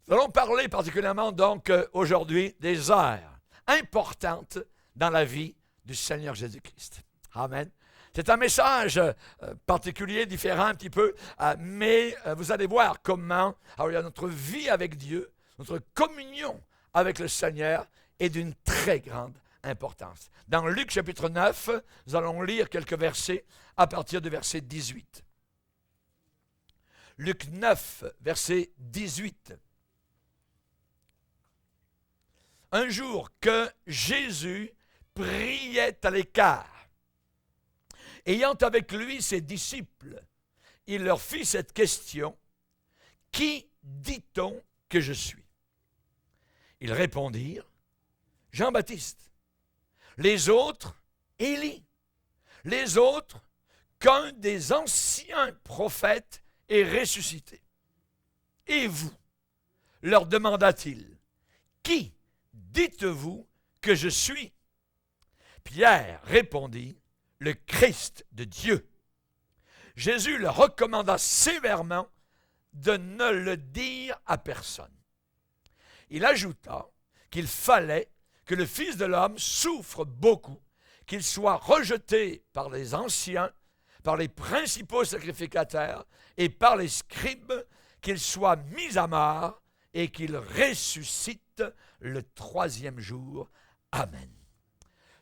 Nous allons parler particulièrement donc aujourd'hui des heures importantes dans la vie du Seigneur Jésus-Christ. Amen. C'est un message particulier, différent un petit peu, mais vous allez voir comment alors, il y a notre vie avec Dieu, notre communion avec le Seigneur est d'une très grande importance. Dans Luc chapitre 9, nous allons lire quelques versets à partir du verset 18. Luc 9, verset 18. Un jour que Jésus priait à l'écart, ayant avec lui ses disciples, il leur fit cette question, « Qui dit-on que je suis ?» Ils répondirent, « Jean-Baptiste. » Les autres, « Élie. » Les autres, « Qu'un des anciens prophètes est ressuscité. » Et vous, leur demanda-t-il, « Qui dites-vous que je suis ?» Pierre répondit, « Le Christ de Dieu. » Jésus leur recommanda sévèrement de ne le dire à personne. Il ajouta qu'il fallait que le Fils de l'homme souffre beaucoup, qu'il soit rejeté par les anciens, par les principaux sacrificateurs et par les scribes, qu'il soit mis à mort et qu'il ressuscite le troisième jour. Amen.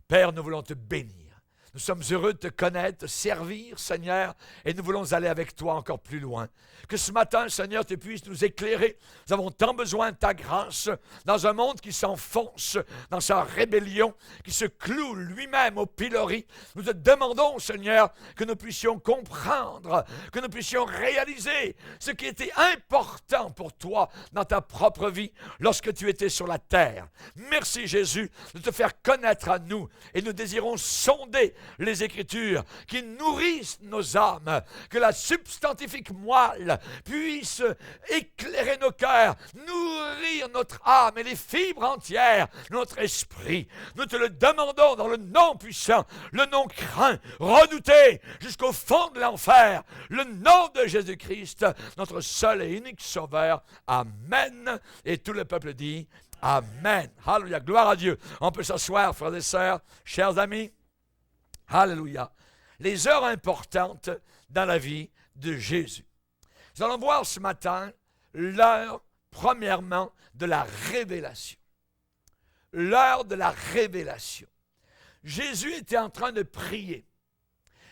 Père, nous voulons te bénir. Nous sommes heureux de te connaître, de servir, Seigneur, et nous voulons aller avec toi encore plus loin. Que ce matin, Seigneur, tu puisses nous éclairer. Nous avons tant besoin de ta grâce dans un monde qui s'enfonce dans sa rébellion, qui se cloue lui-même au pilori. Nous te demandons, Seigneur, que nous puissions comprendre, que nous puissions réaliser ce qui était important pour toi dans ta propre vie lorsque tu étais sur la terre. Merci, Jésus, de te faire connaître à nous, et nous désirons sonder les Écritures qui nourrissent nos âmes, que la substantifique moelle puisse éclairer nos cœurs, nourrir notre âme et les fibres entières de notre esprit. Nous te le demandons dans le nom puissant, le nom craint, redouté jusqu'au fond de l'enfer, le nom de Jésus-Christ, notre seul et unique Sauveur. Amen. Et tout le peuple dit Amen. Alléluia. Gloire à Dieu. On peut s'asseoir, frères et sœurs, chers amis. Alléluia. Les heures importantes dans la vie de Jésus. Nous allons voir ce matin l'heure, premièrement, de la révélation. L'heure de la révélation. Jésus était en train de prier.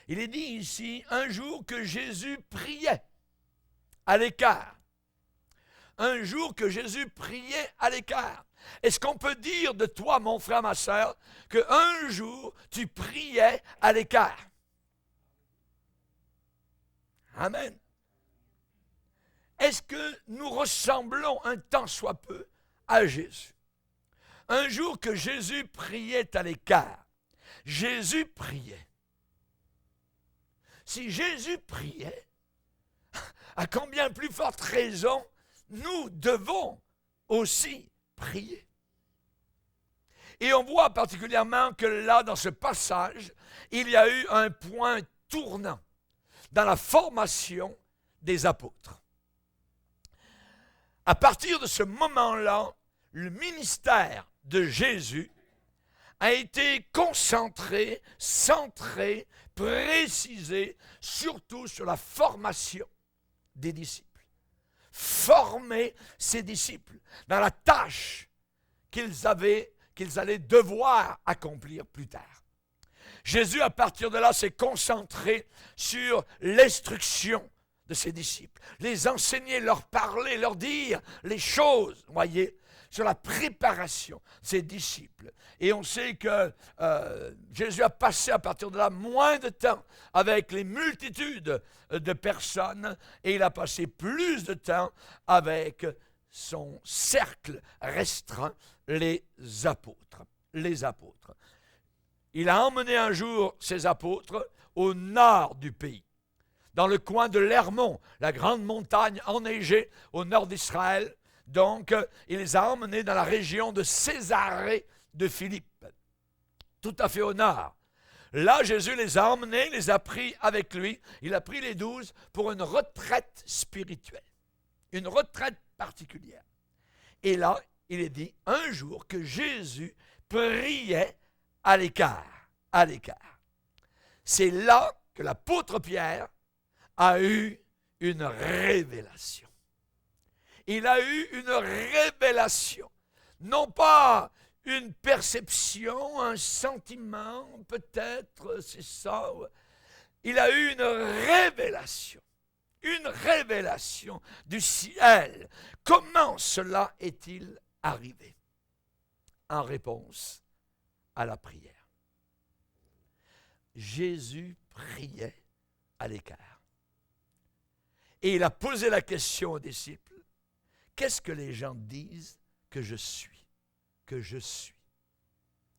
Il est dit ici, un jour que Jésus priait à l'écart. Un jour que Jésus priait à l'écart. Est-ce qu'on peut dire de toi, mon frère, ma sœur, qu'un jour, tu priais à l'écart? Amen. Est-ce que nous ressemblons un tant soit peu à Jésus? Un jour que Jésus priait à l'écart, Jésus priait. Si Jésus priait, à combien plus forte raison nous devons aussi prier. Et on voit particulièrement que là, dans ce passage, il y a eu un point tournant dans la formation des apôtres. À partir de ce moment-là, le ministère de Jésus a été concentré, centré, précisé, surtout sur la formation des disciples. Former ses disciples dans la tâche qu'ils allaient devoir accomplir plus tard. Jésus, à partir de là, s'est concentré sur l'instruction de ses disciples, les enseigner, leur parler, leur dire les choses, voyez, sur la préparation de ses disciples. Et on sait que Jésus a passé à partir de là moins de temps avec les multitudes de personnes et il a passé plus de temps avec son cercle restreint, les apôtres. Les apôtres. Il a emmené un jour ses apôtres au nord du pays, dans le coin de l'Hermon, la grande montagne enneigée au nord d'Israël. Donc, il les a emmenés dans la région de Césarée de Philippe, tout à fait au nord. Là, Jésus les a emmenés, les a pris avec lui. Il a pris les 12 pour une retraite spirituelle, une retraite particulière. Et là, il est dit un jour que Jésus priait à l'écart. À l'écart. C'est là que l'apôtre Pierre a eu une révélation. Il a eu une révélation. Non pas une perception, un sentiment, peut-être, c'est ça. Il a eu une révélation. Une révélation du ciel. Comment cela est-il arrivé? En réponse à la prière. Jésus priait à l'écart. Et il a posé la question aux disciples, qu'est-ce que les gens disent que je suis? Que je suis.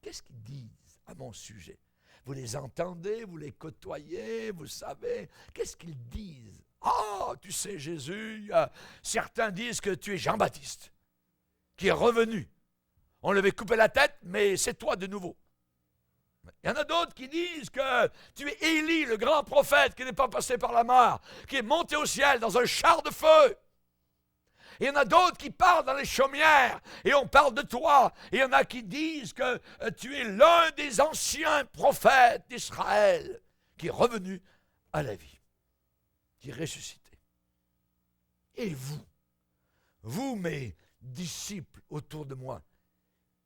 Qu'est-ce qu'ils disent à mon sujet? Vous les entendez, vous les côtoyez, vous savez. Qu'est-ce qu'ils disent? Ah, tu sais, Jésus, certains disent que tu es Jean-Baptiste, qui est revenu. On lui avait coupé la tête, mais c'est toi de nouveau. Il y en a d'autres qui disent que tu es Élie, le grand prophète, qui n'est pas passé par la mort, qui est monté au ciel dans un char de feu. Et il y en a d'autres qui parlent dans les chaumières, et on parle de toi. Et il y en a qui disent que tu es l'un des anciens prophètes d'Israël, qui est revenu à la vie, qui est ressuscité. Et vous mes disciples autour de moi,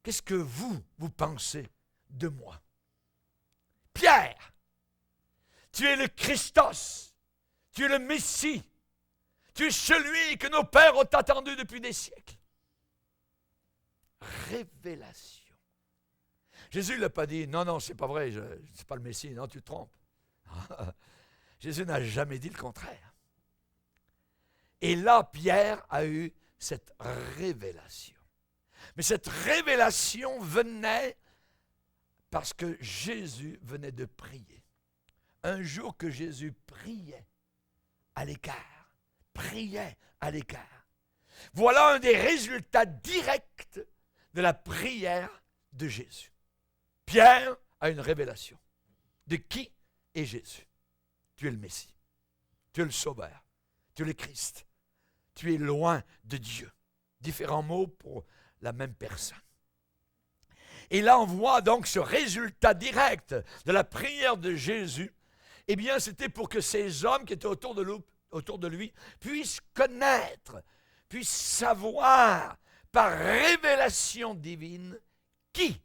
qu'est-ce que vous pensez de moi? Pierre, tu es le Christos, tu es le Messie, tu es celui que nos pères ont attendu depuis des siècles. Révélation. Jésus ne l'a pas dit, non, c'est pas vrai, c'est pas le Messie, non, tu te trompes. Jésus n'a jamais dit le contraire. Et là, Pierre a eu cette révélation. Mais cette révélation venait parce que Jésus venait de prier. Un jour que Jésus priait à l'écart. Priait à l'écart. Voilà un des résultats directs de la prière de Jésus. Pierre a une révélation. De qui est Jésus? Tu es le Messie. Tu es le Sauveur. Tu es le Christ. Tu es loin de Dieu. Différents mots pour la même personne. Et là, on voit donc ce résultat direct de la prière de Jésus. Eh bien, c'était pour que ces hommes qui étaient autour de lui puissent connaître, puissent savoir par révélation divine qui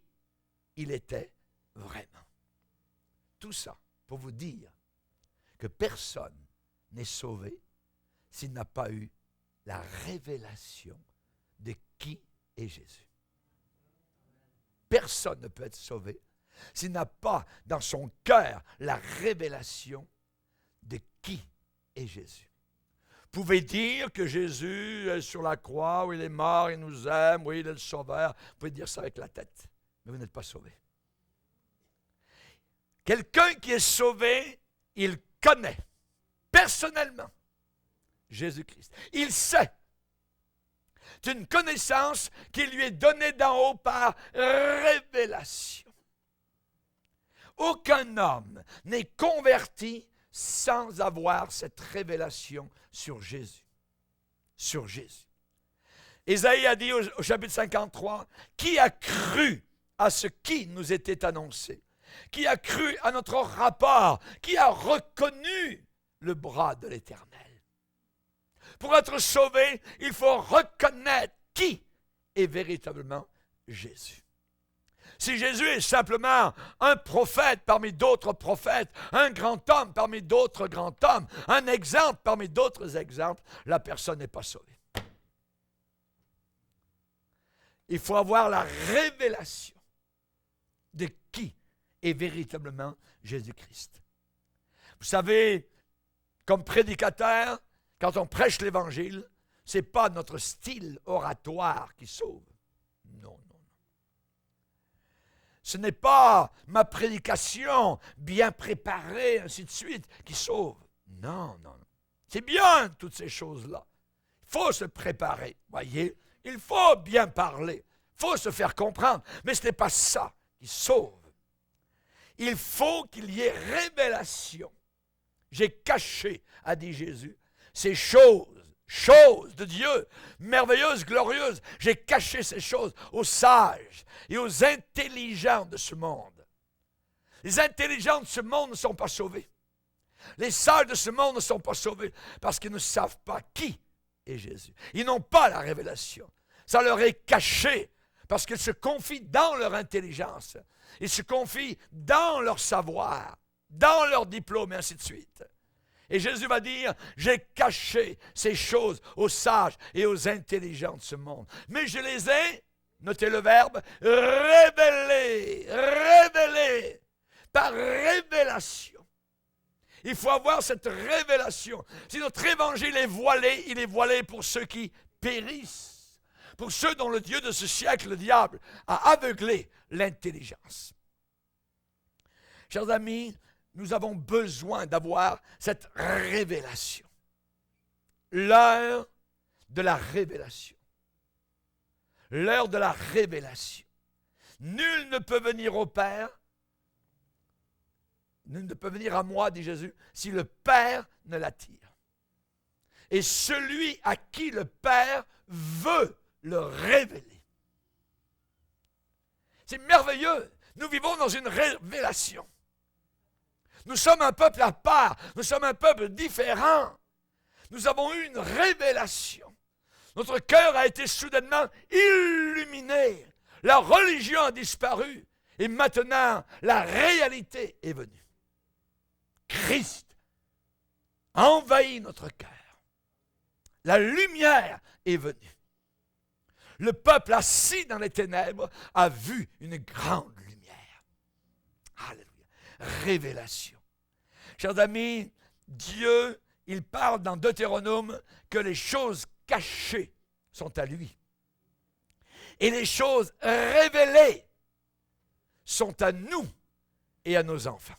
il était vraiment. Tout ça pour vous dire que personne n'est sauvé s'il n'a pas eu la révélation de qui est Jésus. Personne ne peut être sauvé s'il n'a pas dans son cœur la révélation de qui est Jésus. Vous pouvez dire que Jésus est sur la croix, où il est mort, il nous aime, oui, il est le sauveur. Vous pouvez dire ça avec la tête, mais vous n'êtes pas sauvé. Quelqu'un qui est sauvé, il connaît personnellement Jésus-Christ. Il sait. C'est une connaissance qui lui est donnée d'en haut par révélation. Aucun homme n'est converti sans avoir cette révélation sur Jésus. Sur Jésus. Ésaïe a dit au chapitre 53, « Qui a cru à ce qui nous était annoncé? Qui a cru à notre rapport? Qui a reconnu le bras de l'Éternel? » Pour être sauvé, il faut reconnaître qui est véritablement Jésus. Si Jésus est simplement un prophète parmi d'autres prophètes, un grand homme parmi d'autres grands hommes, un exemple parmi d'autres exemples, la personne n'est pas sauvée. Il faut avoir la révélation de qui est véritablement Jésus-Christ. Vous savez, comme prédicateur, quand on prêche l'Évangile, ce n'est pas notre style oratoire qui sauve. Non. Ce n'est pas ma prédication bien préparée, ainsi de suite, qui sauve. Non. C'est bien toutes ces choses-là. Il faut se préparer, voyez. Il faut bien parler. Il faut se faire comprendre. Mais ce n'est pas ça qui sauve. Il faut qu'il y ait révélation. J'ai caché, a dit Jésus, ces choses choses de Dieu, merveilleuses, glorieuses. J'ai caché ces choses aux sages et aux intelligents de ce monde. Les intelligents de ce monde ne sont pas sauvés. Les sages de ce monde ne sont pas sauvés parce qu'ils ne savent pas qui est Jésus. Ils n'ont pas la révélation. Ça leur est caché parce qu'ils se confient dans leur intelligence. Ils se confient dans leur savoir, dans leur diplôme et ainsi de suite. Et Jésus va dire, j'ai caché ces choses aux sages et aux intelligents de ce monde. Mais je les ai, notez le verbe, révélés, révélés, par révélation. Il faut avoir cette révélation. Si notre évangile est voilé, il est voilé pour ceux qui périssent, pour ceux dont le Dieu de ce siècle, le diable, a aveuglé l'intelligence. Chers amis, nous avons besoin d'avoir cette révélation. L'heure de la révélation. L'heure de la révélation. Nul ne peut venir au Père, nul ne peut venir à moi, dit Jésus, si le Père ne l'attire. Et celui à qui le Père veut le révéler. C'est merveilleux. Nous vivons dans une révélation. Nous sommes un peuple à part. Nous sommes un peuple différent. Nous avons eu une révélation. Notre cœur a été soudainement illuminé. La religion a disparu. Et maintenant, la réalité est venue. Christ a envahi notre cœur. La lumière est venue. Le peuple assis dans les ténèbres a vu une grande lumière. Alléluia. Révélation. Chers amis, Dieu, il parle dans Deutéronome que les choses cachées sont à lui. Et les choses révélées sont à nous et à nos enfants.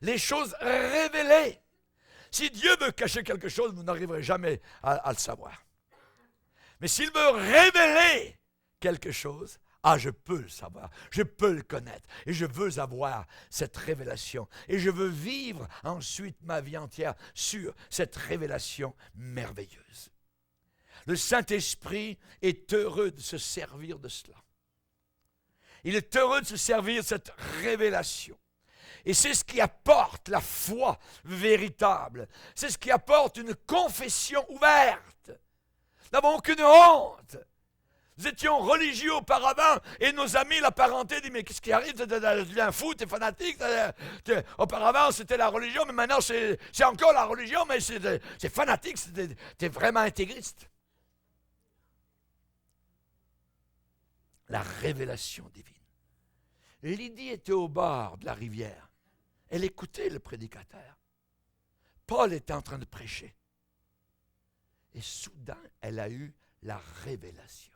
Les choses révélées. Si Dieu veut cacher quelque chose, vous n'arriverez jamais à le savoir. Mais s'il veut révéler quelque chose, je peux le savoir, je peux le connaître, et je veux avoir cette révélation. Et je veux vivre ensuite ma vie entière sur cette révélation merveilleuse. Le Saint-Esprit est heureux de se servir de cela. Il est heureux de se servir de cette révélation. Et c'est ce qui apporte la foi véritable. C'est ce qui apporte une confession ouverte. Nous n'avons aucune honte. Nous étions religieux auparavant et nos amis, la parenté, disent mais qu'est-ce qui arrive? Tu deviens fou, tu es fanatique. Auparavant, c'était la religion, mais maintenant, c'est encore la religion, mais c'est fanatique, tu es vraiment intégriste. La révélation divine. Lydie était au bord de la rivière. Elle écoutait le prédicateur. Paul était en train de prêcher. Et soudain, elle a eu la révélation.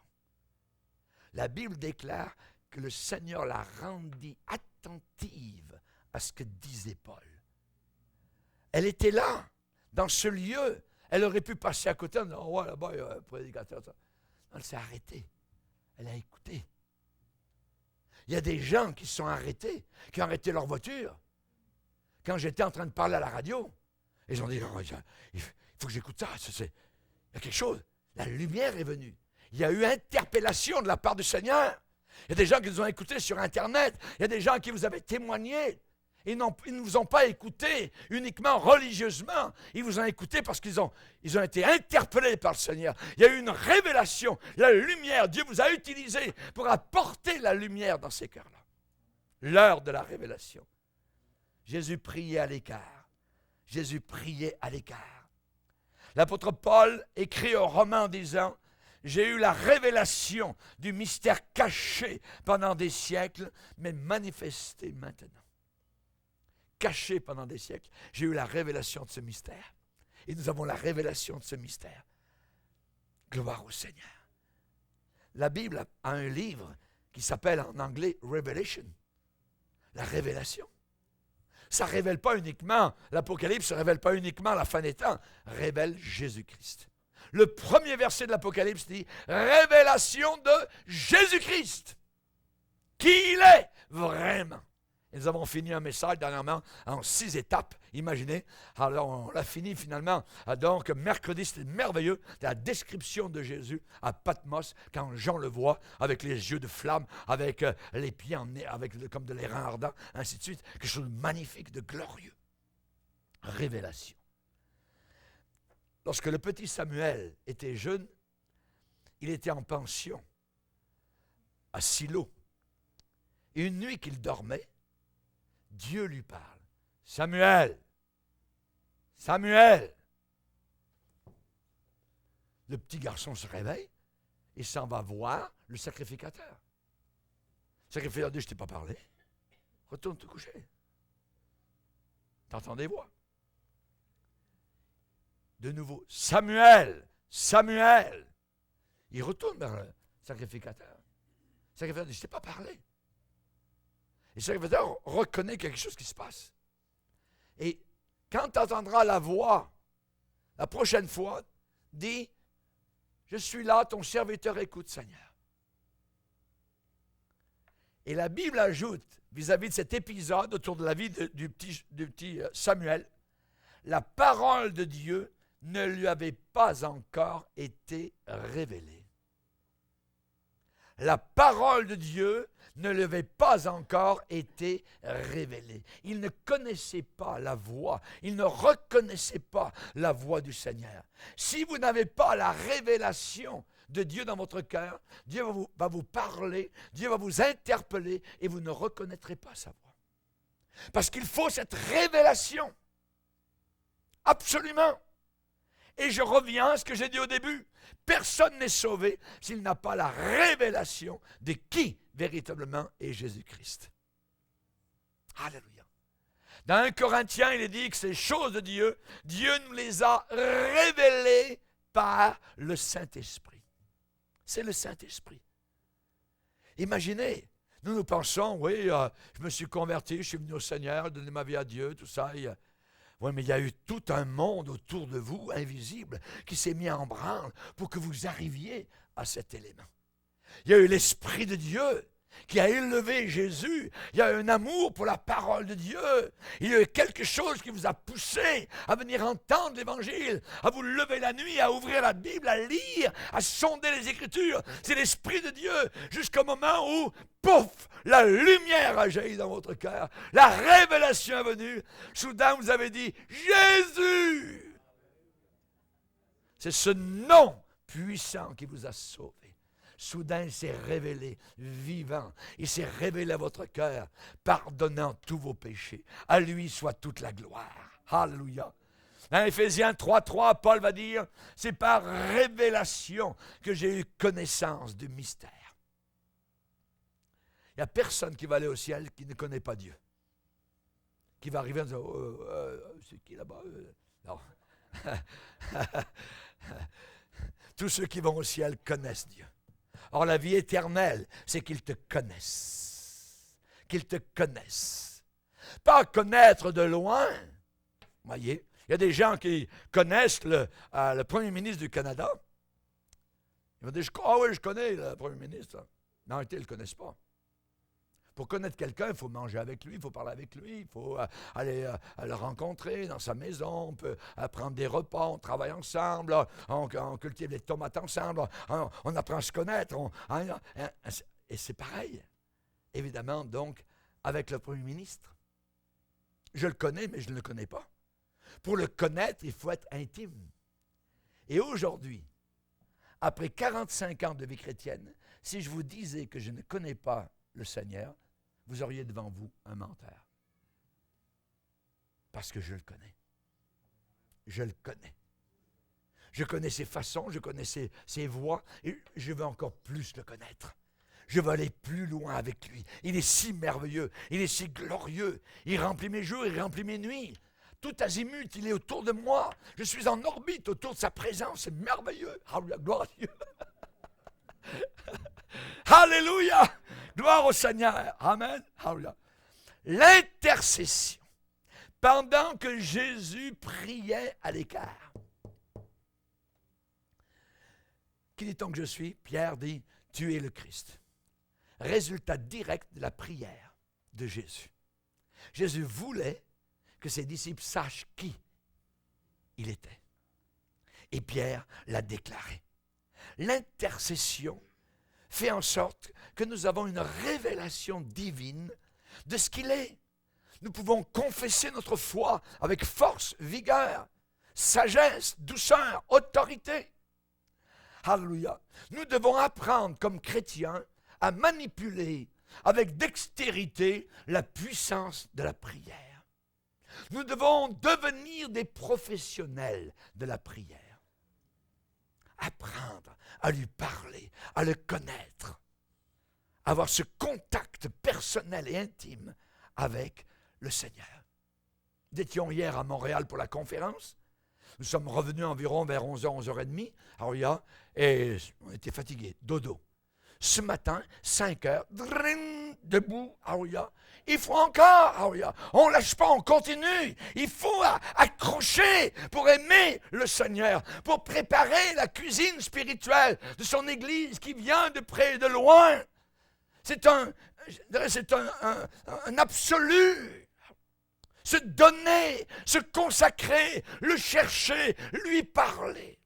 La Bible déclare que le Seigneur la rendit attentive à ce que disait Paul. Elle était là, dans ce lieu. Elle aurait pu passer à côté en disant, oh, là-bas, il y a un prédicateur. Non, elle s'est arrêtée. Elle a écouté. Il y a des gens qui se sont arrêtés, qui ont arrêté leur voiture. Quand j'étais en train de parler à la radio, ils ont dit, non, il faut que j'écoute ça. Il y a quelque chose. La lumière est venue. Il y a eu interpellation de la part du Seigneur. Il y a des gens qui nous ont écoutés sur Internet. Il y a des gens qui vous avaient témoigné. Ils ne vous ont pas écouté uniquement religieusement. Ils vous ont écouté parce qu'ils ont été interpellés par le Seigneur. Il y a eu une révélation. La lumière, Dieu vous a utilisé pour apporter la lumière dans ces cœurs-là. L'heure de la révélation. Jésus priait à l'écart. Jésus priait à l'écart. L'apôtre Paul écrit aux Romains en disant, j'ai eu la révélation du mystère caché pendant des siècles, mais manifesté maintenant. Caché pendant des siècles, j'ai eu la révélation de ce mystère. Et nous avons la révélation de ce mystère. Gloire au Seigneur. La Bible a un livre qui s'appelle en anglais Revelation. La révélation. Ça ne révèle pas uniquement, l'Apocalypse ne révèle pas uniquement la fin des temps, révèle Jésus-Christ. Le premier verset de l'Apocalypse dit « Révélation de Jésus-Christ, qui il est vraiment. » nous avons fini un message dernièrement en 6 étapes, imaginez. Alors on l'a fini finalement. Donc mercredi, c'était merveilleux. La description de Jésus à Patmos, quand Jean le voit, avec les yeux de flamme, avec les pieds comme de l'airain ardent, ainsi de suite. Quelque chose de magnifique, de glorieux. Révélation. Lorsque le petit Samuel était jeune, il était en pension à Silo. Et une nuit qu'il dormait, Dieu lui parle. Samuel, Samuel. Le petit garçon se réveille et s'en va voir le sacrificateur. Le sacrificateur dit, je ne t'ai pas parlé. Retourne te coucher. T'entends des voix. De nouveau, Samuel, Samuel. Il retourne vers le sacrificateur. Le sacrificateur dit, je ne t'ai pas parlé. Et le sacrificateur reconnaît quelque chose qui se passe. Et quand tu entendras la voix, la prochaine fois, dis, je suis là, ton serviteur écoute, Seigneur. Et la Bible ajoute, vis-à-vis de cet épisode autour de la vie du petit Samuel, la parole de Dieu ne lui avait pas encore été révélée. La parole de Dieu ne lui avait pas encore été révélée. Il ne connaissait pas la voix, il ne reconnaissait pas la voix du Seigneur. Si vous n'avez pas la révélation de Dieu dans votre cœur, Dieu va vous parler, Dieu va vous interpeller et vous ne reconnaîtrez pas sa voix. Parce qu'il faut cette révélation. Absolument. Et je reviens à ce que j'ai dit au début. Personne n'est sauvé s'il n'a pas la révélation de qui véritablement est Jésus-Christ. Alléluia. Dans 1 Corinthiens, il est dit que ces choses de Dieu, Dieu nous les a révélées par le Saint-Esprit. C'est le Saint-Esprit. Imaginez, nous pensons, oui, je me suis converti, je suis venu au Seigneur, donner ma vie à Dieu, tout ça. Oui, mais il y a eu tout un monde autour de vous, invisible, qui s'est mis en branle pour que vous arriviez à cet élément. Il y a eu l'Esprit de Dieu qui a élevé Jésus. Il y a eu un amour pour la parole de Dieu. Il y a eu quelque chose qui vous a poussé à venir entendre l'Évangile, à vous lever la nuit, à ouvrir la Bible, à lire, à sonder les Écritures. C'est l'Esprit de Dieu jusqu'au moment où, pouf, la lumière a jailli dans votre cœur. La révélation est venue. Soudain, vous avez dit, Jésus! C'est ce nom puissant qui vous a sauvé. Soudain, il s'est révélé vivant. Il s'est révélé à votre cœur, pardonnant tous vos péchés. À lui soit toute la gloire. Alléluia. Dans Éphésiens 3:3, Paul va dire, c'est par révélation que j'ai eu connaissance du mystère. Il n'y a personne qui va aller au ciel qui ne connaît pas Dieu. Qui va arriver en disant, c'est qui là-bas? Non. Tous ceux qui vont au ciel connaissent Dieu. Or, la vie éternelle, c'est qu'ils te connaissent. Qu'ils te connaissent. Pas connaître de loin. Voyez, il y a des gens qui connaissent le premier ministre du Canada. Ils vont dire, ah oui, je connais le premier ministre. Mais en réalité, ils ne le connaissent pas. Pour connaître quelqu'un, il faut manger avec lui, il faut parler avec lui, il faut aller le rencontrer dans sa maison, on peut prendre des repas, on travaille ensemble, on cultive des tomates ensemble, on apprend à se connaître. Et c'est pareil, évidemment, donc, avec le Premier ministre. Je le connais, mais je ne le connais pas. Pour le connaître, il faut être intime. Et aujourd'hui, après 45 ans de vie chrétienne, si je vous disais que je ne connais pas le Seigneur, vous auriez devant vous un menteur. Parce que je le connais. Je le connais. Je connais ses façons, je connais ses voies, et je veux encore plus le connaître. Je veux aller plus loin avec lui. Il est si merveilleux, il est si glorieux. Il remplit mes jours, il remplit mes nuits. Tout azimut, il est autour de moi. Je suis en orbite autour de sa présence, c'est merveilleux. Alléluia, gloire à Dieu. Alléluia! Gloire au Seigneur. Amen. Alléluia. L'intercession. Pendant que Jésus priait à l'écart. Qui dit-on que je suis? Pierre dit, tu es le Christ. Résultat direct de la prière de Jésus. Jésus voulait que ses disciples sachent qui il était. Et Pierre l'a déclaré. L'intercession fait en sorte que nous avons une révélation divine de ce qu'il est. Nous pouvons confesser notre foi avec force, vigueur, sagesse, douceur, autorité. Alléluia. Nous devons apprendre comme chrétiens à manipuler avec dextérité la puissance de la prière. Nous devons devenir des professionnels de la prière. Apprendre à lui parler, à le connaître, avoir ce contact personnel et intime avec le Seigneur. Nous étions hier à Montréal pour la conférence. Nous sommes revenus environ vers 11h, 11h30. Alors, et on était fatigués, dodo. Ce matin, 5h, debout, il faut encore, on ne lâche pas, on continue. Il faut accrocher pour aimer le Seigneur, pour préparer la cuisine spirituelle de son Église qui vient de près et de loin. C'est un absolu. Se donner, se consacrer, le chercher, lui parler.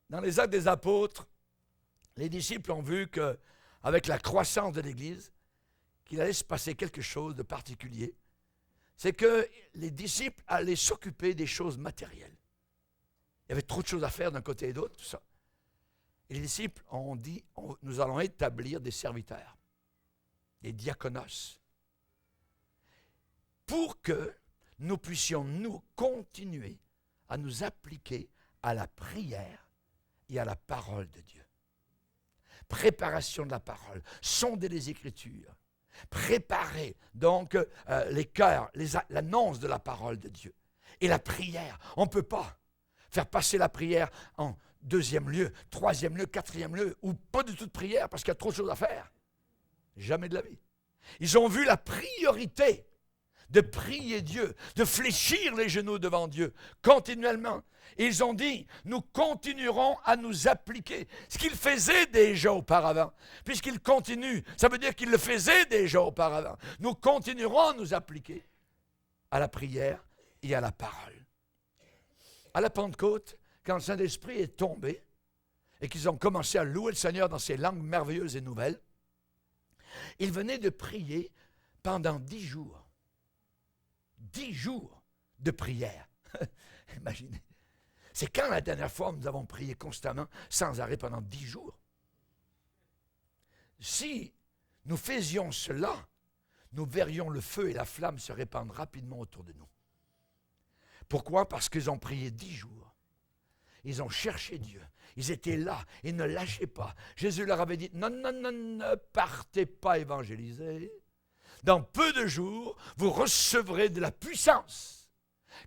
Dans les Actes des Apôtres, les disciples ont vu qu'avec la croissance de l'Église, qu'il allait se passer quelque chose de particulier. C'est que les disciples allaient s'occuper des choses matérielles. Il y avait trop de choses à faire d'un côté et de l'autre, tout ça. Et les disciples ont dit, nous allons établir des serviteurs, des diaconos, pour que nous puissions, nous, continuer à nous appliquer à la prière et à la parole de Dieu. Préparation de la parole, sonder les Écritures, préparer donc les cœurs, l'annonce de la parole de Dieu. Et la prière, on ne peut pas faire passer la prière en deuxième lieu, troisième lieu, quatrième lieu, ou pas du tout de prière parce qu'il y a trop de choses à faire. Jamais de la vie. Ils ont vu la priorité de prier Dieu, de fléchir les genoux devant Dieu continuellement. Et ils ont dit, nous continuerons à nous appliquer. Ce qu'ils faisaient déjà auparavant, puisqu'ils continuent, ça veut dire qu'ils le faisaient déjà auparavant. Nous continuerons à nous appliquer à la prière et à la parole. À la Pentecôte, quand le Saint-Esprit est tombé et qu'ils ont commencé à louer le Seigneur dans ces langues merveilleuses et nouvelles, ils venaient de prier pendant 10 jours. 10 jours de prière. Imaginez. C'est quand la dernière fois nous avons prié constamment, sans arrêt, pendant 10 jours? Si nous faisions cela, nous verrions le feu et la flamme se répandre rapidement autour de nous. Pourquoi? Parce qu'ils ont prié 10 jours. Ils ont cherché Dieu. Ils étaient là. Ils ne lâchaient pas. Jésus leur avait dit, non, non, non, ne partez pas évangéliser. Dans peu de jours, vous recevrez de la puissance,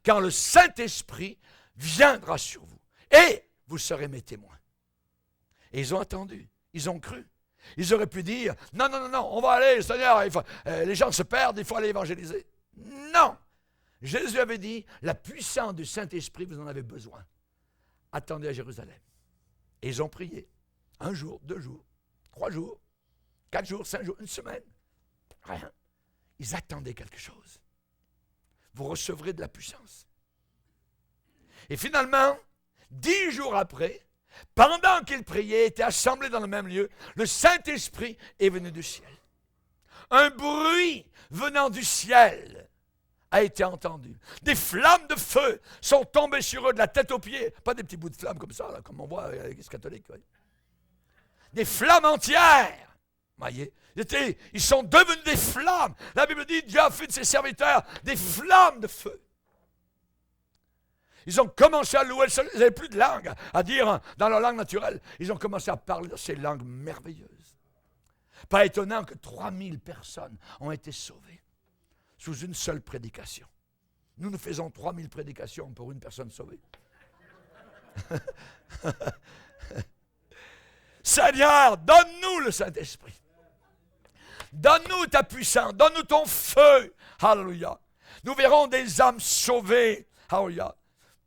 quand le Saint-Esprit viendra sur vous. Et vous serez mes témoins. Et ils ont attendu. Ils ont cru. Ils auraient pu dire, non, non, non, non, on va aller, Seigneur, les gens se perdent, il faut aller évangéliser. Non! Jésus avait dit, la puissance du Saint-Esprit, vous en avez besoin. Attendez à Jérusalem. Et ils ont prié. 1 jour, 2 jours, 3 jours, 4 jours, 5 jours, 1 semaine. Rien. Ils attendaient quelque chose. Vous recevrez de la puissance. Et finalement, 10 jours après, pendant qu'ils priaient, étaient assemblés dans le même lieu, le Saint-Esprit est venu du ciel. Un bruit venant du ciel a été entendu. Des flammes de feu sont tombées sur eux de la tête aux pieds. Pas des petits bouts de flammes comme ça, là, comme on voit avec l'Église catholique. Oui. Des flammes entières. Voyez, ils sont devenus des flammes. La Bible dit, Dieu a fait de ses serviteurs des flammes de feu. Ils ont commencé à louer le Seigneur. Ils n'avaient plus de langue à dire dans leur langue naturelle. Ils ont commencé à parler de ces langues merveilleuses. Pas étonnant que 3000 personnes ont été sauvées sous une seule prédication. Nous faisons 3000 prédications pour une personne sauvée. Seigneur, donne-nous le Saint-Esprit. Donne-nous ta puissance. Donne-nous ton feu. Alléluia. Nous verrons des âmes sauvées. Alléluia.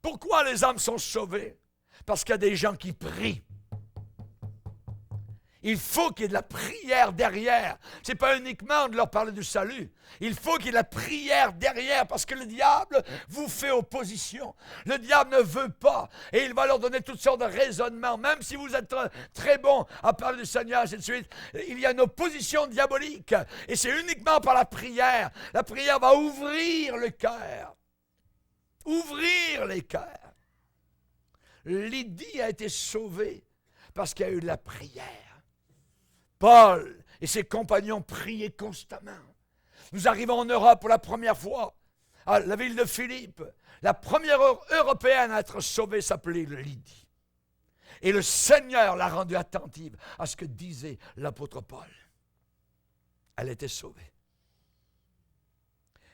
Pourquoi les âmes sont sauvées? Parce qu'il y a des gens qui prient. Il faut qu'il y ait de la prière derrière. Ce n'est pas uniquement de leur parler du salut. Il faut qu'il y ait de la prière derrière parce que le diable vous fait opposition. Le diable ne veut pas et il va leur donner toutes sortes de raisonnements. Même si vous êtes très bon à parler du Seigneur, ainsi de suite, il y a une opposition diabolique. Et c'est uniquement par la prière. La prière va ouvrir le cœur. Ouvrir les cœurs. Lydie a été sauvée parce qu'il y a eu de la prière. Paul et ses compagnons priaient constamment. Nous arrivons en Europe pour la première fois, à la ville de Philippe. La première Européenne à être sauvée s'appelait Lydie. Et le Seigneur l'a rendue attentive à ce que disait l'apôtre Paul. Elle était sauvée.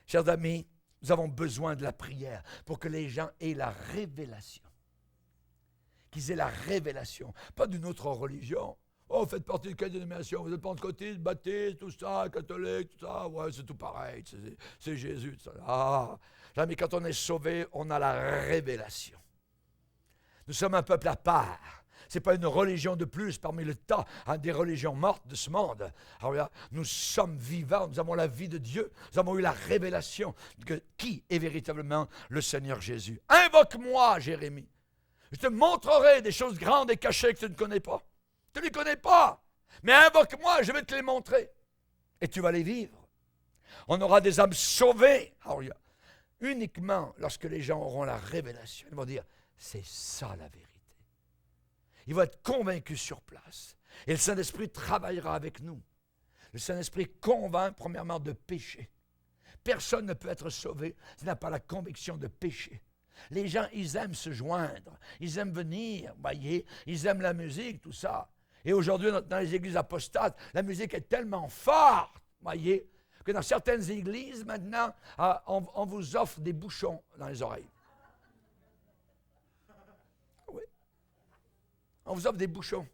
Chers amis, nous avons besoin de la prière pour que les gens aient la révélation. Qu'ils aient la révélation, pas d'une autre religion. Oh, vous faites partie de quelle dénomination? Vous êtes pentecôtiste, baptiste, tout ça, catholique, tout ça. Ouais, c'est tout pareil. C'est Jésus, tout ça. Ah, mais quand on est sauvé, on a la révélation. Nous sommes un peuple à part. Ce n'est pas une religion de plus parmi le tas des religions mortes de ce monde. Alors là, nous sommes vivants, nous avons la vie de Dieu. Nous avons eu la révélation de qui est véritablement le Seigneur Jésus. Invoque-moi, Jérémie. Je te montrerai des choses grandes et cachées que tu ne connais pas. Tu ne les connais pas, mais invoque-moi, je vais te les montrer. Et tu vas les vivre. On aura des âmes sauvées, uniquement lorsque les gens auront la révélation. Ils vont dire, c'est ça la vérité. Ils vont être convaincus sur place. Et le Saint-Esprit travaillera avec nous. Le Saint-Esprit convainc premièrement de péché. Personne ne peut être sauvé s'il n'a pas la conviction de péché. Les gens, ils aiment se joindre, ils aiment venir, voyez, ils aiment la musique, tout ça. Et aujourd'hui, dans les églises apostates, la musique est tellement forte, voyez, que dans certaines églises, maintenant, on vous offre des bouchons dans les oreilles. Oui. On vous offre des bouchons.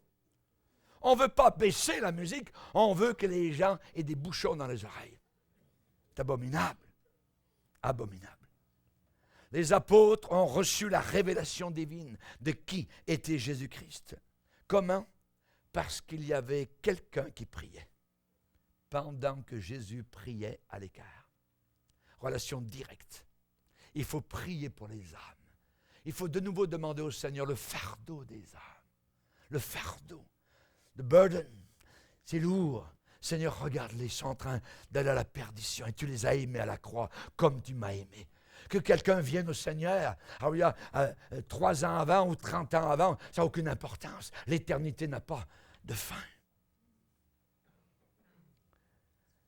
On ne veut pas baisser la musique, on veut que les gens aient des bouchons dans les oreilles. C'est abominable. Abominable. Les apôtres ont reçu la révélation divine de qui était Jésus-Christ. Comment? Parce qu'il y avait quelqu'un qui priait pendant que Jésus priait à l'écart. Relation directe. Il faut prier pour les âmes. Il faut de nouveau demander au Seigneur le fardeau des âmes. Le fardeau. The burden. C'est lourd. Seigneur, regarde-les, ils sont en train d'aller à la perdition et tu les as aimés à la croix comme tu m'as aimé. Que quelqu'un vienne au Seigneur, alors il y a 3 ans avant ou 30 ans avant, ça n'a aucune importance. L'éternité n'a pas de fin.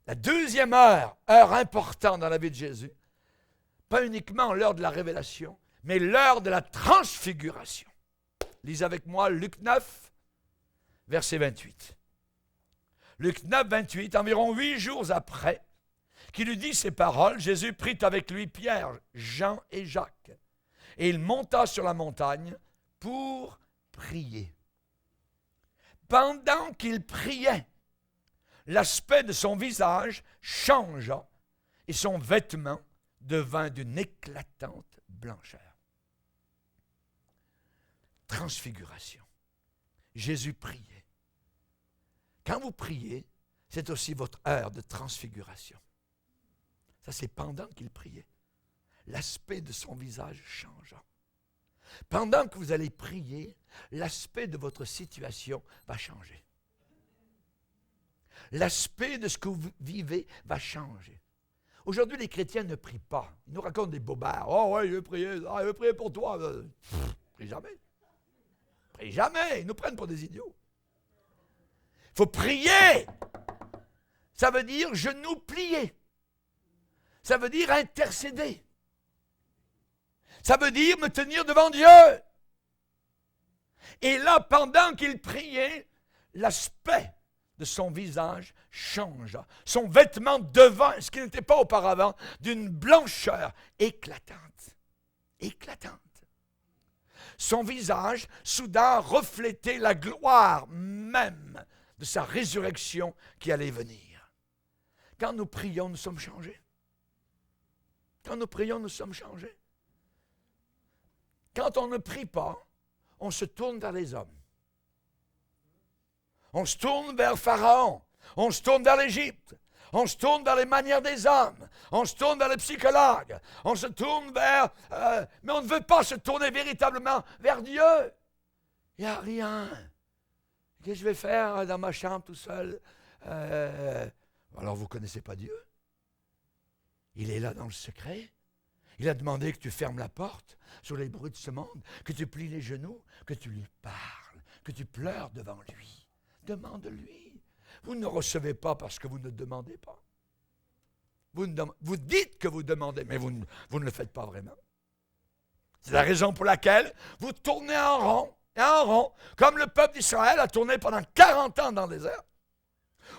La deuxième heure importante dans la vie de Jésus, pas uniquement l'heure de la révélation, mais l'heure de la transfiguration. Lisez avec moi Luc 9, verset 28. Luc 9, 28, environ 8 jours après, qui lui dit ces paroles, Jésus prit avec lui Pierre, Jean et Jacques. Et il monta sur la montagne pour prier. Pendant qu'il priait, l'aspect de son visage changea et son vêtement devint d'une éclatante blancheur. Transfiguration. Jésus priait. Quand vous priez, c'est aussi votre heure de transfiguration. Ça, c'est pendant qu'il priait. L'aspect de son visage changea. Pendant que vous allez prier, l'aspect de votre situation va changer. L'aspect de ce que vous vivez va changer. Aujourd'hui, les chrétiens ne prient pas. Ils nous racontent des bobards. Oh oui, je vais prier pour toi. Prie jamais. Prie jamais. Ils nous prennent pour des idiots. Il faut prier. Ça veut dire genoux pliés. Ça veut dire intercéder. Ça veut dire me tenir devant Dieu. Et là, pendant qu'il priait, l'aspect de son visage changea. Son vêtement devint, ce qui n'était pas auparavant, d'une blancheur éclatante. Éclatante. Son visage, soudain, reflétait la gloire même de sa résurrection qui allait venir. Quand nous prions, nous sommes changés. Quand nous prions, nous sommes changés. Quand on ne prie pas, on se tourne vers les hommes. On se tourne vers Pharaon. On se tourne vers l'Égypte. On se tourne vers les manières des hommes. On se tourne vers les psychologues. On se tourne vers... mais on ne veut pas se tourner véritablement vers Dieu. Il n'y a rien. Qu'est-ce que je vais faire dans ma chambre tout seul? Alors vous ne connaissez pas Dieu. Il est là dans le secret. Il a demandé que tu fermes la porte sur les bruits de ce monde, que tu plies les genoux, que tu lui parles, que tu pleures devant lui. Demande-lui. Vous ne recevez pas parce que vous ne demandez pas. Vous dites que vous demandez, mais vous ne le faites pas vraiment. C'est la raison pour laquelle vous tournez en rond, et en rond, comme le peuple d'Israël a tourné pendant 40 ans dans le désert.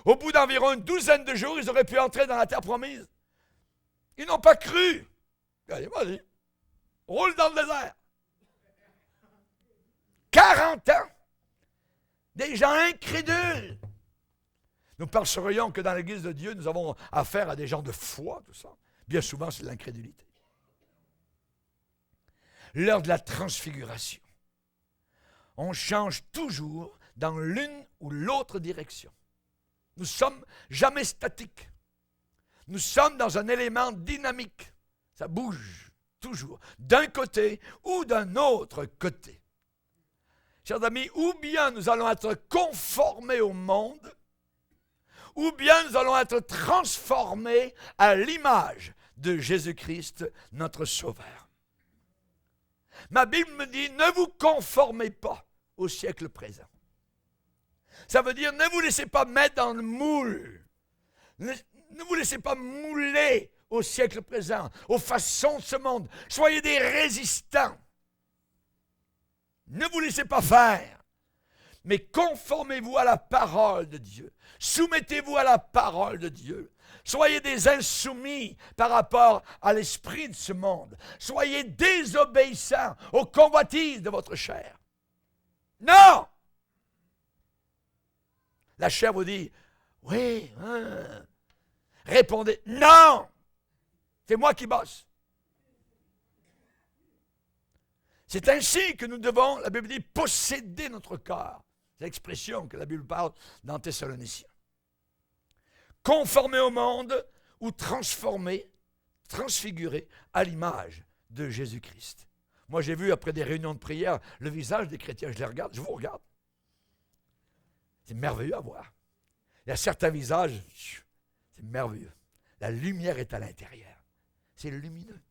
Au bout d'environ une douzaine de jours, ils auraient pu entrer dans la terre promise. Ils n'ont pas cru. Allez, vas-y, roule dans le désert. 40 ans. Des gens incrédules. Nous penserions que dans l'Église de Dieu, nous avons affaire à des gens de foi, tout ça. Bien souvent, c'est de l'incrédulité. L'heure de la transfiguration. On change toujours dans l'une ou l'autre direction. Nous ne sommes jamais statiques. Nous sommes dans un élément dynamique. Ça bouge toujours, d'un côté ou d'un autre côté. Chers amis, ou bien nous allons être conformés au monde, ou bien nous allons être transformés à l'image de Jésus-Christ, notre Sauveur. Ma Bible me dit, ne vous conformez pas au siècle présent. Ça veut dire, ne vous laissez pas mettre dans le moule. Ne vous laissez pas mouler au siècle présent, aux façons de ce monde. Soyez des résistants. Ne vous laissez pas faire, mais conformez-vous à la parole de Dieu. Soumettez-vous à la parole de Dieu. Soyez des insoumis par rapport à l'esprit de ce monde. Soyez désobéissants aux convoitises de votre chair. Non! La chair vous dit, oui, répondez, non! C'est moi qui bosse. C'est ainsi que nous devons, la Bible dit, posséder notre corps. C'est l'expression que la Bible parle dans Thessaloniciens. Conformer au monde ou transformer, transfigurer à l'image de Jésus-Christ. Moi, j'ai vu après des réunions de prière le visage des chrétiens. Je les regarde, je vous regarde. C'est merveilleux à voir. Il y a certains visages, c'est merveilleux. La lumière est à l'intérieur. C'est lumineux.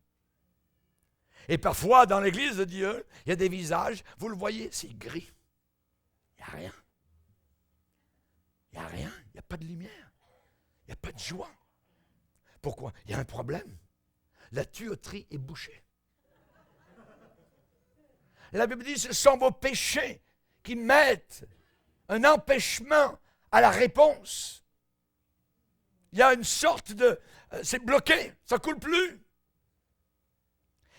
Et parfois, dans l'Église de Dieu, il y a des visages, vous le voyez, c'est gris. Il n'y a rien. Il n'y a rien. Il n'y a pas de lumière. Il n'y a pas de joie. Pourquoi? Il y a un problème. La tuyauterie est bouchée. La Bible dit, ce sont vos péchés qui mettent un empêchement à la réponse. Il y a une sorte de... c'est bloqué, ça ne coule plus.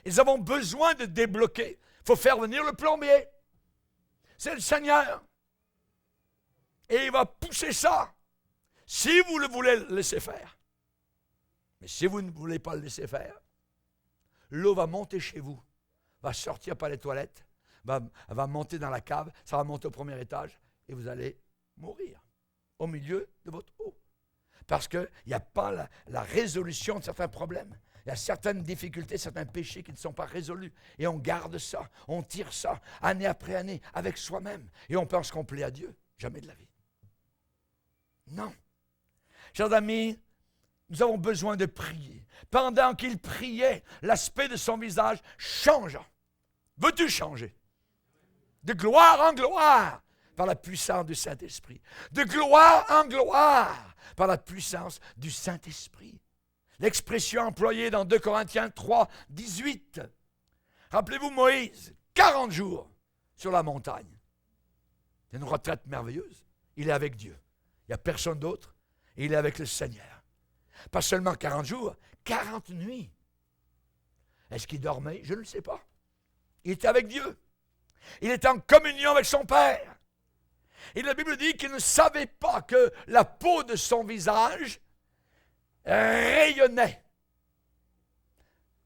Et nous avons besoin de débloquer. Il faut faire venir le plombier. C'est le Seigneur. Et il va pousser ça. Si vous le voulez le laisser faire. Mais si vous ne voulez pas le laisser faire, l'eau va monter chez vous, va sortir par les toilettes, va monter dans la cave, ça va monter au premier étage et vous allez mourir au milieu de votre eau. Parce qu'il n'y a pas la résolution de certains problèmes. Il y a certaines difficultés, certains péchés qui ne sont pas résolus. Et on garde ça, on tire ça, année après année, avec soi-même. Et on pense qu'on plaît à Dieu. Jamais de la vie. Non. Chers amis, nous avons besoin de prier. Pendant qu'il priait, l'aspect de son visage changea. Veux-tu changer? De gloire en gloire, par la puissance du Saint-Esprit. De gloire en gloire, par la puissance du Saint-Esprit. L'expression employée dans 2 Corinthiens 3, 18. Rappelez-vous Moïse, 40 jours sur la montagne. C'est une retraite merveilleuse. Il est avec Dieu. Il n'y a personne d'autre. Et il est avec le Seigneur. Pas seulement 40 jours, 40 nuits. Est-ce qu'il dormait? Je ne le sais pas. Il était avec Dieu. Il était en communion avec son Père. Et la Bible dit qu'il ne savait pas que la peau de son visage rayonnait.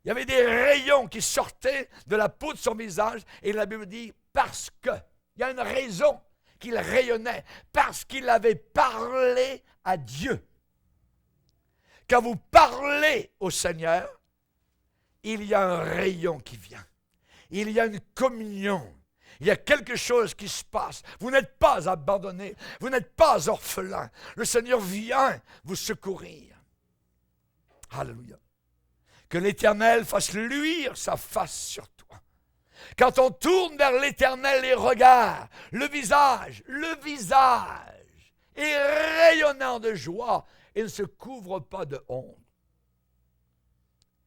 Il y avait des rayons qui sortaient de la peau de son visage. Et la Bible dit parce que, il y a une raison qu'il rayonnait, parce qu'il avait parlé à Dieu. Quand vous parlez au Seigneur, il y a un rayon qui vient. Il y a une communion. Il y a quelque chose qui se passe. Vous n'êtes pas abandonné. Vous n'êtes pas orphelin. Le Seigneur vient vous secourir. Alléluia. Que l'Éternel fasse luire sa face sur toi. Quand on tourne vers l'Éternel les regards, le visage est rayonnant de joie et ne se couvre pas de honte.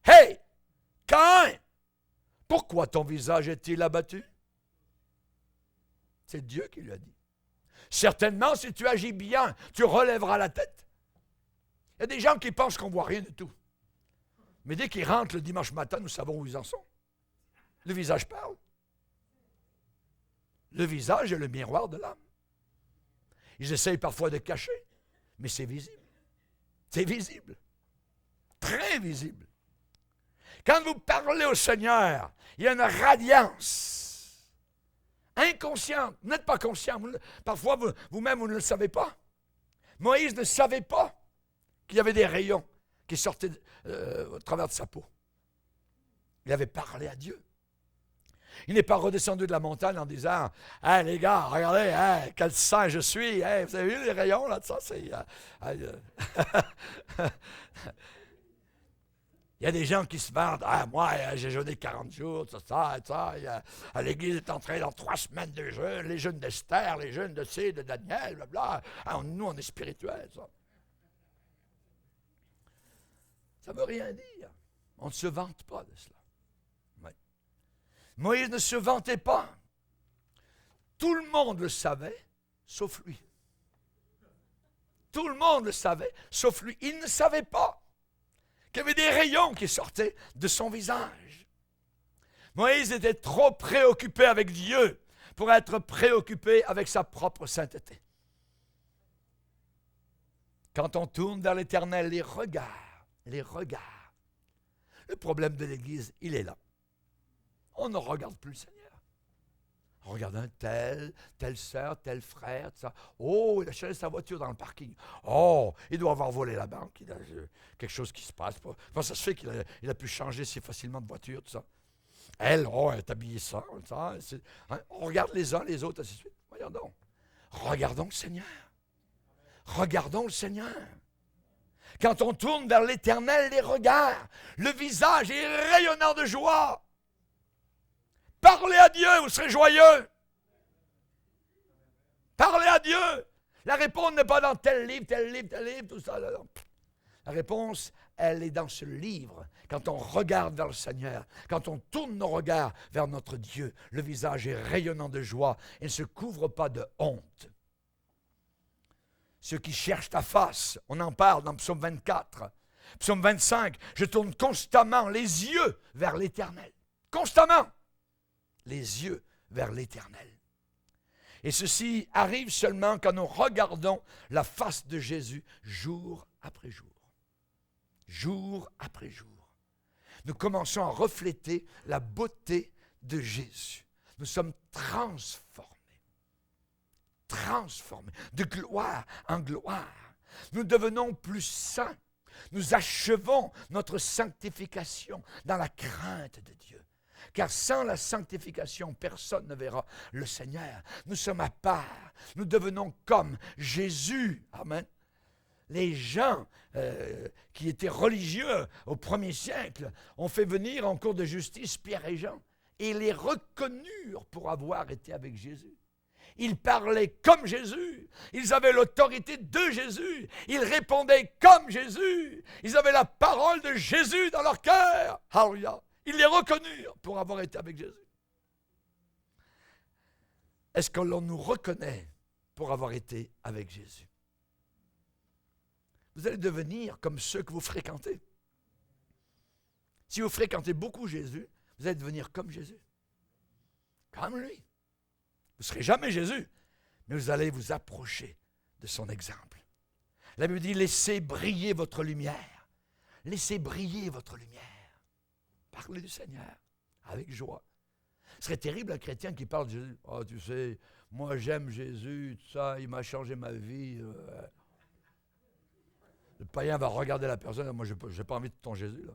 Hey, Caïn, pourquoi ton visage est-il abattu? C'est Dieu qui lui a dit. Certainement, si tu agis bien, tu relèveras la tête. Il y a des gens qui pensent qu'on ne voit rien du tout. Mais dès qu'ils rentrent le dimanche matin, nous savons où ils en sont. Le visage parle. Le visage est le miroir de l'âme. Ils essayent parfois de cacher, mais c'est visible. C'est visible. Très visible. Quand vous parlez au Seigneur, il y a une radiance inconsciente. Vous n'êtes pas conscient. Parfois, vous-même, vous ne le savez pas. Moïse ne savait pas qu'il y avait des rayons qui sortaient au travers de sa peau. Il avait parlé à Dieu. Il n'est pas redescendu de la montagne en disant « Hey les gars, regardez, hey, quel saint je suis, hey, vous avez vu les rayons là de ça? Il y a des gens qui se vantent « Ah, moi, j'ai jeûné 40 jours, ça. L'Église est entrée dans 3 semaines de jeûne, les jeûnes d'Esther, les jeûnes de C, de Daniel, blablabla. Ah, nous, on est spirituels, ça. » Ça ne veut rien dire. On ne se vante pas de cela. Oui. Moïse ne se vantait pas. Tout le monde le savait, sauf lui. Tout le monde le savait, sauf lui. Il ne savait pas qu'il y avait des rayons qui sortaient de son visage. Moïse était trop préoccupé avec Dieu pour être préoccupé avec sa propre sainteté. Quand on tourne vers l'Éternel, les regards. Le problème de l'Église, il est là. On ne regarde plus le Seigneur. On regarde un telle sœur, tel frère, tout ça. Oh, il a changé sa voiture dans le parking. Oh, il doit avoir volé la banque. Il a quelque chose qui se passe. Comment ça se fait qu'il a pu changer si facilement de voiture, tout ça? Elle est habillée ça. Hein, on regarde les uns, les autres, ainsi de suite. Voyons donc. Regardons le Seigneur. Regardons le Seigneur. Quand on tourne vers l'Éternel les regards, le visage est rayonnant de joie. Parlez à Dieu, vous serez joyeux. Parlez à Dieu. La réponse n'est pas dans tel livre, tout ça. Là. La réponse, elle est dans ce livre. Quand on regarde vers le Seigneur, quand on tourne nos regards vers notre Dieu, le visage est rayonnant de joie et ne se couvre pas de honte. Ceux qui cherchent ta face, on en parle dans Psaume 24. Psaume 25, je tourne constamment les yeux vers l'Éternel. Constamment, les yeux vers l'Éternel. Et ceci arrive seulement quand nous regardons la face de Jésus jour après jour. Jour après jour. Nous commençons à refléter la beauté de Jésus. Nous sommes transformés de gloire en gloire. Nous devenons plus saints. Nous achevons notre sanctification dans la crainte de Dieu. Car sans la sanctification, personne ne verra le Seigneur. Nous sommes à part. Nous devenons comme Jésus. Amen. Les gens qui étaient religieux au 1er siècle ont fait venir en cour de justice Pierre et Jean et les reconnurent pour avoir été avec Jésus. Ils parlaient comme Jésus. Ils avaient l'autorité de Jésus. Ils répondaient comme Jésus. Ils avaient la parole de Jésus dans leur cœur. Alléluia. Ils les reconnurent pour avoir été avec Jésus. Est-ce que l'on nous reconnaît pour avoir été avec Jésus? Vous allez devenir comme ceux que vous fréquentez. Si vous fréquentez beaucoup Jésus, vous allez devenir comme Jésus. Comme lui. Vous ne serez jamais Jésus, mais vous allez vous approcher de son exemple. La Bible dit, laissez briller votre lumière. Laissez briller votre lumière. Parlez du Seigneur avec joie. Ce serait terrible un chrétien qui parle de Jésus. « Ah, tu sais, Moi, j'aime Jésus, tout ça, il m'a changé ma vie. Le païen va regarder la personne, moi, je n'ai pas envie de ton Jésus, là.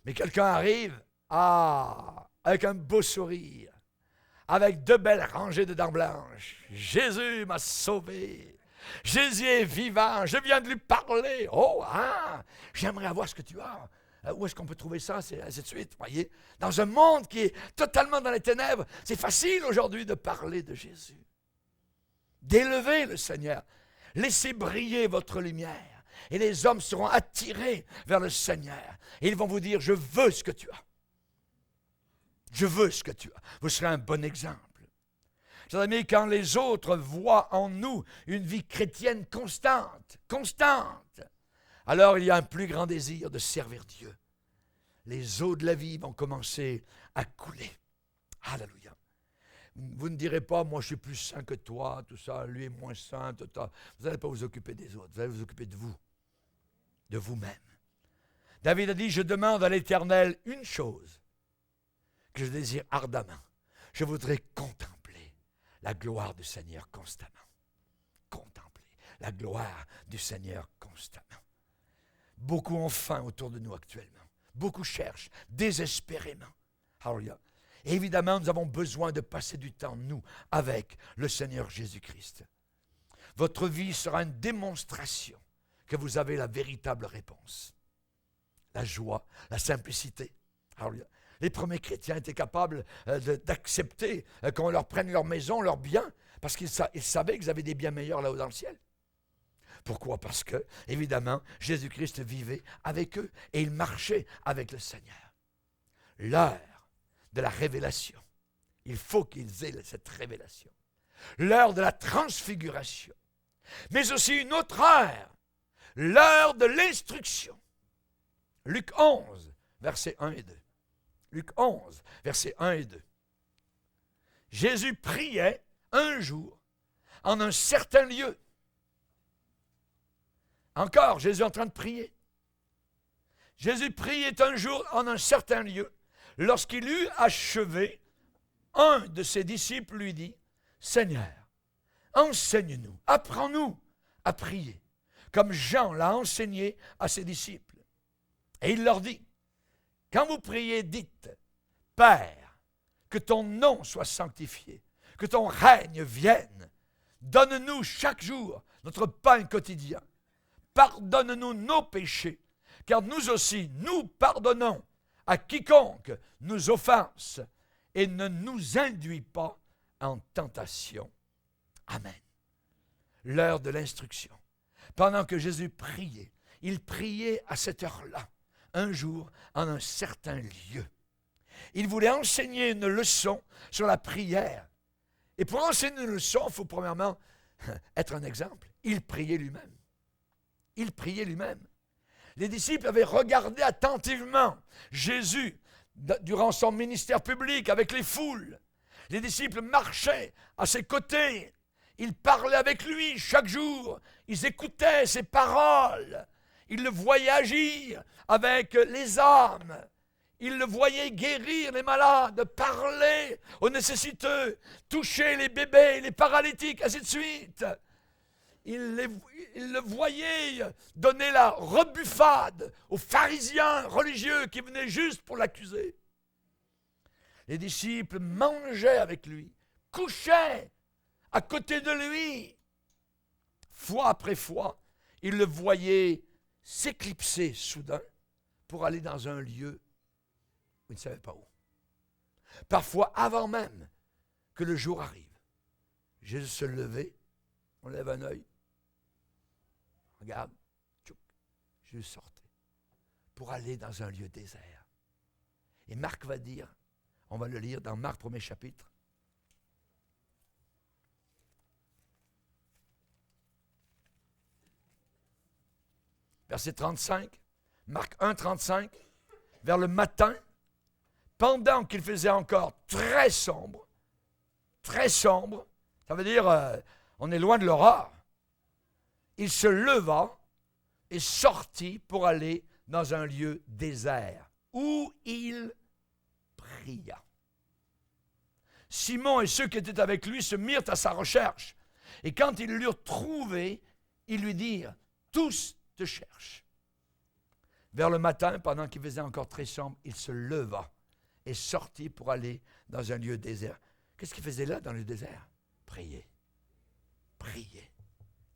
Mais quelqu'un arrive, avec un beau sourire, avec 2 belles rangées de dents blanches. Jésus m'a sauvé. Jésus est vivant, je viens de lui parler. J'aimerais avoir ce que tu as. Où est-ce qu'on peut trouver ça? Ainsi de suite, voyez. Dans un monde qui est totalement dans les ténèbres, c'est facile aujourd'hui de parler de Jésus. D'élever le Seigneur. Laissez briller votre lumière. Et les hommes seront attirés vers le Seigneur. Et ils vont vous dire, je veux ce que tu as. Je veux ce que tu as. Vous serez un bon exemple. Chers amis, quand les autres voient en nous une vie chrétienne constante, alors il y a un plus grand désir de servir Dieu. Les eaux de la vie vont commencer à couler. Alléluia. Vous ne direz pas, moi je suis plus saint que toi, tout ça, lui est moins saint, tout ça. Vous n'allez pas vous occuper des autres, vous allez vous occuper de vous, de vous-même. David a dit, je demande à l'Éternel une chose que je désire ardemment. Je voudrais contempler la gloire du Seigneur constamment. Contempler la gloire du Seigneur constamment. Beaucoup ont faim autour de nous actuellement. Beaucoup cherchent désespérément. Alléluia. Et évidemment, nous avons besoin de passer du temps, nous, avec le Seigneur Jésus-Christ. Votre vie sera une démonstration que vous avez la véritable réponse. La joie, la simplicité. Alléluia. Les premiers chrétiens étaient capables d'accepter qu'on leur prenne leur maison, leurs biens, parce qu'ils savaient qu'ils avaient des biens meilleurs là-haut dans le ciel. Pourquoi? Parce que, évidemment, Jésus-Christ vivait avec eux et il marchait avec le Seigneur. L'heure de la révélation, il faut qu'ils aient cette révélation. L'heure de la transfiguration, mais aussi une autre heure, l'heure de l'instruction. Luc 11, versets 1 et 2. Luc 11, versets 1 et 2. Jésus priait un jour en un certain lieu. Encore, Jésus est en train de prier. Jésus priait un jour en un certain lieu. Lorsqu'il eut achevé, un de ses disciples lui dit, « Seigneur, enseigne-nous, apprends-nous à prier, comme Jean l'a enseigné à ses disciples. » Et il leur dit, « Quand vous priez, dites, « Père, que ton nom soit sanctifié, que ton règne vienne. Donne-nous chaque jour notre pain quotidien. Pardonne-nous nos péchés, car nous aussi, nous pardonnons à quiconque nous offense, et ne nous induis pas en tentation. » Amen. L'heure de l'instruction. Pendant que Jésus priait, il priait à cette heure-là, un jour, en un certain lieu. Il voulait enseigner une leçon sur la prière. Et pour enseigner une leçon, il faut premièrement être un exemple. Il priait lui-même. Il priait lui-même. Les disciples avaient regardé attentivement Jésus durant son ministère public avec les foules. Les disciples marchaient à ses côtés. Ils parlaient avec lui chaque jour. Ils écoutaient ses paroles. Ils le voyaient agir avec les âmes. Ils le voyaient guérir les malades, parler aux nécessiteux, toucher les bébés, les paralytiques, ainsi de suite. Il le voyait donner la rebuffade aux pharisiens religieux qui venaient juste pour l'accuser. Les disciples mangeaient avec lui, couchaient à côté de lui. Fois après fois, ils le voyaient s'éclipser soudain pour aller dans un lieu où il ne savait pas où. Parfois, avant même que le jour arrive, Jésus se levait, on lève un œil, regarde, tchouk, Jésus sortait pour aller dans un lieu désert. Et Marc va dire, on va le lire dans Marc 1er chapitre, verset 35, Marc 1, 35, vers le matin, pendant qu'il faisait encore très sombre, ça veut dire on est loin de l'aurore, il se leva et sortit pour aller dans un lieu désert où il pria. Simon et ceux qui étaient avec lui se mirent à sa recherche. Et quand ils l'eurent trouvé, ils lui dirent, tous te cherchent. Vers le matin, pendant qu'il faisait encore très sombre, il se leva et sortit pour aller dans un lieu désert. Qu'est-ce qu'il faisait là dans le désert? Prier, prier,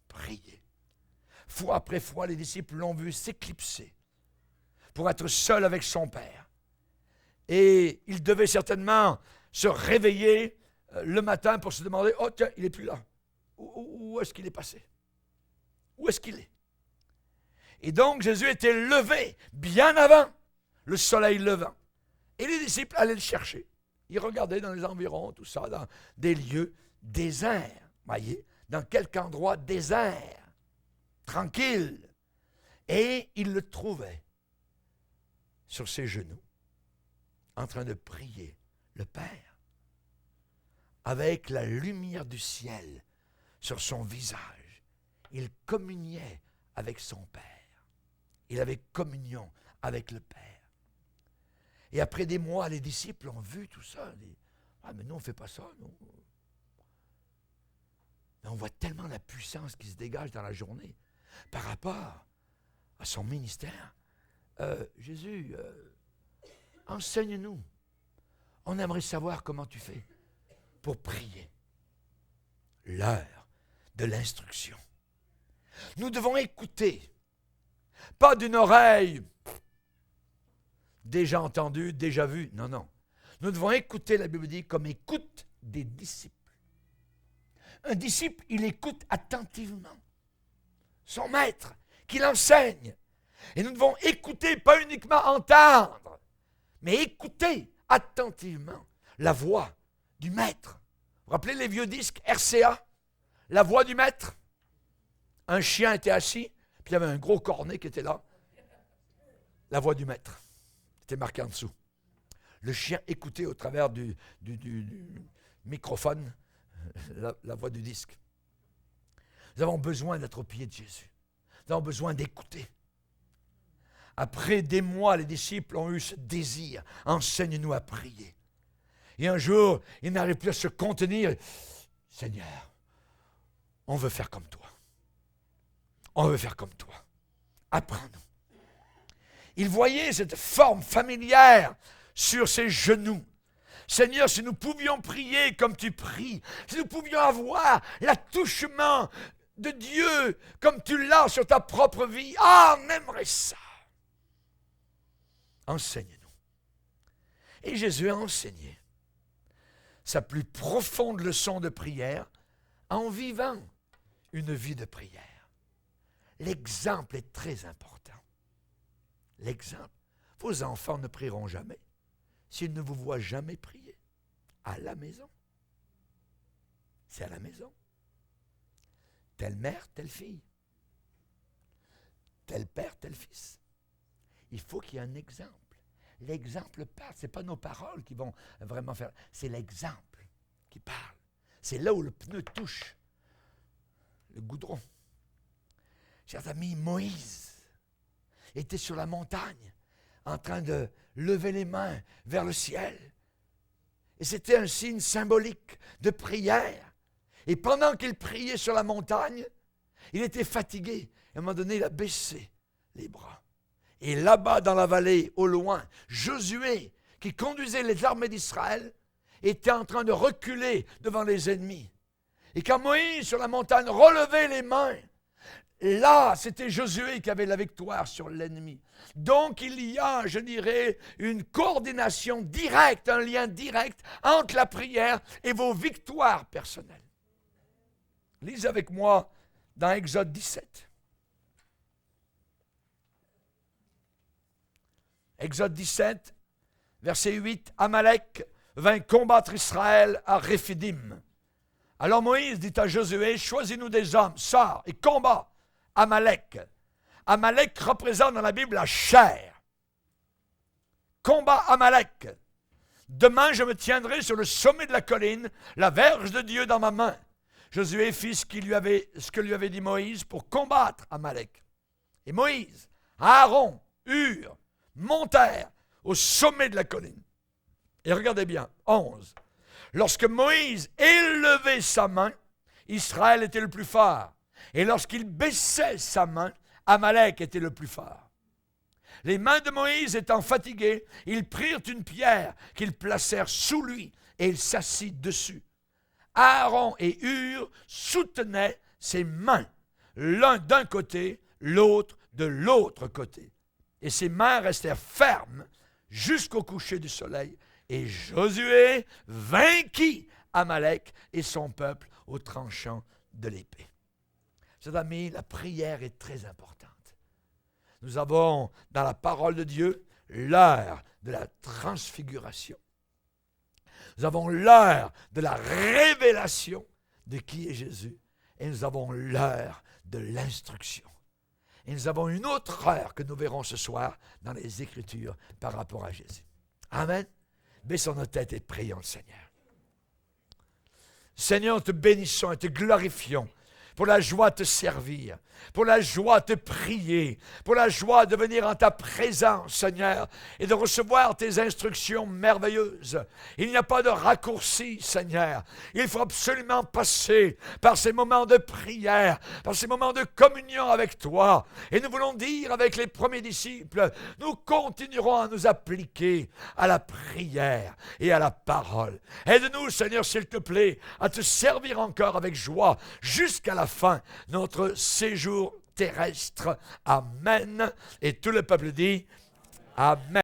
prier. Fois après fois, les disciples l'ont vu s'éclipser pour être seul avec son Père. Et il devait certainement se réveiller le matin pour se demander, oh tiens, il n'est plus là. Où est-ce qu'il est passé? Où est-ce qu'il est? Et donc Jésus était levé bien avant le soleil levant. Et les disciples allaient le chercher. Ils regardaient dans les environs, tout ça, dans des lieux déserts. Voyez, dans quelque endroit désert, tranquille. Et ils le trouvaient sur ses genoux, en train de prier le Père, avec la lumière du ciel sur son visage. Il communiait avec son Père. Il avait communion avec le Père. Et après des mois, les disciples ont vu tout ça. Ils disent, ah, mais nous, on ne fait pas ça. Nous. Mais on voit tellement la puissance qui se dégage dans la journée par rapport à son ministère. Jésus, enseigne-nous. On aimerait savoir comment tu fais pour prier. L'heure de l'instruction. Nous devons écouter, pas d'une oreille déjà entendue, déjà vue. Non, non. Nous devons écouter, la Bible dit, comme écoute des disciples. Un disciple, il écoute attentivement son maître, qui l'enseigne. Et nous devons écouter, pas uniquement entendre, mais écouter attentivement la voix du maître. Vous vous rappelez les vieux disques RCA? La voix du maître? Un chien était assis, puis il y avait un gros cornet qui était là. La voix du maître. C'était marqué en dessous. Le chien écoutait au travers du microphone la voix du disque. Nous avons besoin d'être au pied de Jésus. Nous avons besoin d'écouter. Après des mois, les disciples ont eu ce désir. Enseigne-nous à prier. Et un jour, ils n'arrivent plus à se contenir. Seigneur, on veut faire comme toi. On veut faire comme toi. Apprends-nous. Il voyait cette forme familière sur ses genoux. Seigneur, si nous pouvions prier comme tu pries, si nous pouvions avoir l'attouchement de Dieu comme tu l'as sur ta propre vie, on aimerait ça. Enseigne-nous. Et Jésus a enseigné sa plus profonde leçon de prière en vivant une vie de prière. L'exemple est très important. L'exemple. Vos enfants ne prieront jamais s'ils ne vous voient jamais prier. À la maison. C'est à la maison. Telle mère, telle fille. Tel père, tel fils. Il faut qu'il y ait un exemple. L'exemple parle. Ce n'est pas nos paroles qui vont vraiment faire. C'est l'exemple qui parle. C'est là où le pneu touche le goudron. Chers amis, Moïse était sur la montagne en train de lever les mains vers le ciel. Et c'était un signe symbolique de prière. Et pendant qu'il priait sur la montagne, il était fatigué. À un moment donné, il a baissé les bras. Et là-bas, dans la vallée, au loin, Josué, qui conduisait les armées d'Israël, était en train de reculer devant les ennemis. Et quand Moïse, sur la montagne, relevait les mains, là, c'était Josué qui avait la victoire sur l'ennemi. Donc, il y a, je dirais, une coordination directe, un lien direct entre la prière et vos victoires personnelles. Lisez avec moi dans Exode 17. Exode 17, verset 8. Amalek vint combattre Israël à Réphidim. Alors Moïse dit à Josué, choisis-nous des hommes, sors et combat Amalek. Amalek représente dans la Bible la chair. Combat Amalek. Demain, je me tiendrai sur le sommet de la colline, la verge de Dieu dans ma main. Josué fit ce que lui avait dit Moïse pour combattre Amalek. Et Moïse, Aaron, Hur, montèrent au sommet de la colline. Et regardez bien, 11. Lorsque Moïse élevait sa main, Israël était le plus fort. Et lorsqu'il baissait sa main, Amalek était le plus fort. Les mains de Moïse étant fatiguées, ils prirent une pierre qu'ils placèrent sous lui et il s'assit dessus. Aaron et Hur soutenaient ses mains, l'un d'un côté, l'autre de l'autre côté. Et ses mains restèrent fermes jusqu'au coucher du soleil. Et Josué vainquit Amalek et son peuple au tranchant de l'épée. Chers amis, la prière est très importante. Nous avons dans la parole de Dieu l'heure de la transfiguration. Nous avons l'heure de la révélation de qui est Jésus. Et nous avons l'heure de l'instruction. Et nous avons une autre heure que nous verrons ce soir dans les Écritures par rapport à Jésus. Amen. Baissons nos têtes et prions le Seigneur. Seigneur, te bénissons et te glorifions pour la joie de te servir, pour la joie de te prier, pour la joie de venir en ta présence, Seigneur, et de recevoir tes instructions merveilleuses. Il n'y a pas de raccourci, Seigneur. Il faut absolument passer par ces moments de prière, par ces moments de communion avec toi. Et nous voulons dire avec les premiers disciples, nous continuerons à nous appliquer à la prière et à la parole. Aide-nous, Seigneur, s'il te plaît, à te servir encore avec joie jusqu'à la fin de notre séjour terrestre. Amen. Et tout le peuple dit Amen.